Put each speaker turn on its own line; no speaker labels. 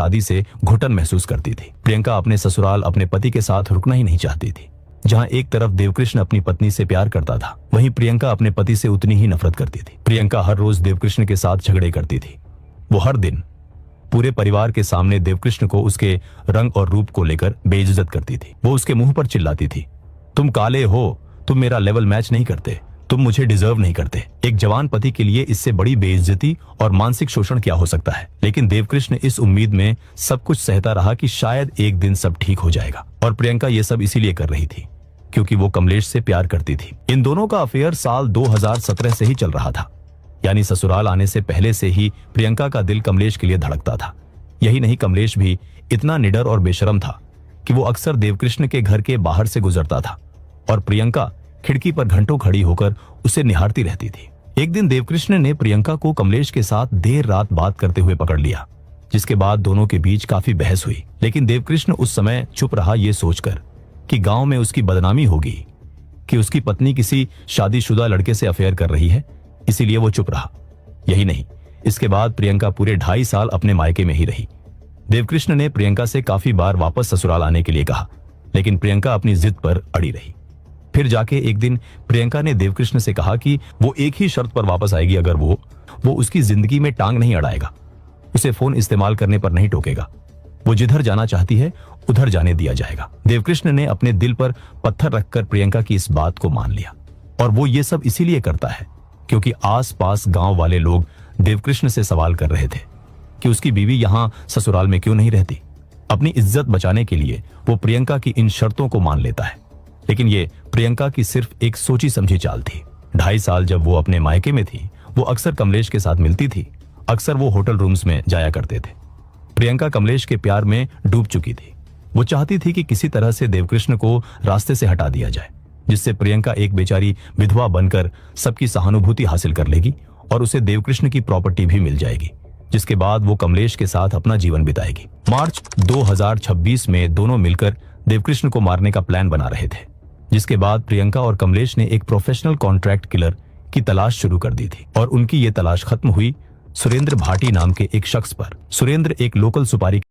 शादी से घुटन महसूस करती थी। प्रियंका अपने ससुराल अपने पति के साथ रुकना ही नहीं चाहती थी। जहां एक तरफ देवकृष्ण अपनी पत्नी से प्यार करता था, वहीं प्रियंका अपने पति से उतनी ही नफरत करती थी। प्रियंका हर रोज देवकृष्ण के साथ झगड़े करती थी। वो हर दिन पूरे परिवार के सामने देवकृष्ण को उसके रंग और रूप को लेकर बेइज्जत करती थी। वो उसके मुंह पर चिल्लाती थी, तुम काले हो, तुम मेरा लेवल मैच नहीं करते, तुम मुझे डिजर्व नहीं करते। एक जवान पति के लिए इससे बड़ी बेइज्जती और मानसिक शोषण क्या हो सकता है। लेकिन देवकृष्ण इस उम्मीद में सब कुछ सहता रहा कि शायद एक दिन सब ठीक हो जाएगा। और प्रियंका ये सब इसीलिए कर रही थी क्योंकि वो कमलेश से प्यार करती थी। इन दोनों का अफेयर साल 2017 से ही चल रहा था, यानी ससुराल आने से पहले से ही प्रियंका का दिल कमलेश के लिए धड़कता था। यही नहीं, कमलेश भी इतना निडर और बेशरम था कि वो अक्सर देवकृष्ण के घर के बाहर से गुजरता था और प्रियंका खिड़की पर घंटों खड़ी होकर उसे निहारती रहती थी। एक दिन देवकृष्ण ने प्रियंका को कमलेश के साथ देर रात बात करते हुए पकड़ लिया, जिसके बाद दोनों के बीच काफी बहस हुई। लेकिन देवकृष्ण उस समय चुप रहा, ये सोचकर कि गांव में उसकी बदनामी होगी कि उसकी पत्नी किसी शादीशुदा लड़के से अफेयर कर रही है, इसीलिए वो चुप रहा। यही नहीं, इसके बाद प्रियंका पूरे 2.5 साल अपने मायके में ही रही। देवकृष्ण ने प्रियंका से काफी बार वापस ससुराल आने के लिए कहा, लेकिन प्रियंका अपनी जिद पर अड़ी रही। फिर जाके एक दिन प्रियंका ने देवकृष्ण से कहा कि वो एक ही शर्त पर वापस आएगी, अगर वो उसकी जिंदगी में टांग नहीं अड़ाएगा, उसे फोन इस्तेमाल करने पर नहीं टोकेगा, वो जिधर जाना चाहती है उधर जाने दिया जाएगा। देवकृष्ण ने अपने दिल पर पत्थर रखकर प्रियंका की इस बात को मान लिया। और वो ये सब इसीलिए करता है क्योंकि आस-पास गांव वाले लोग देवकृष्ण से सवाल कर रहे थे कि उसकी बीवी यहां ससुराल में क्यों नहीं रहती। अपनी इज्जत बचाने के लिए वो प्रियंका की इन शर्तों को मान लेता है। लेकिन ये प्रियंका की सिर्फ एक सोची समझी चाल थी। 2.5 साल जब वो अपने मायके में थी, वो अक्सर कमलेश के साथ मिलती थी। अक्सर वो होटल रूम्स में जाया करते थे। प्रियंका कमलेश के प्यार में डूब चुकी थी। वो चाहती थी कि किसी तरह से देवकृष्ण को रास्ते से हटा दिया जाए, जिससे प्रियंका एक बेचारी विधवा बनकर सबकी सहानुभूति हासिल कर लेगी और उसे देवकृष्ण की प्रॉपर्टी भी मिल जाएगी, जिसके बाद वो कमलेश के साथ अपना जीवन बिताएगी। मार्च 2026 में दोनों मिलकर देवकृष्ण को मारने का प्लान बना रहे थे, जिसके बाद प्रियंका और कमलेश ने एक प्रोफेशनल कॉन्ट्रैक्ट किलर की तलाश शुरू कर दी थी। और उनकी ये तलाश खत्म हुई सुरेंद्र भाटी नाम के एक शख्स पर। सुरेंद्र एक लोकल सुपारी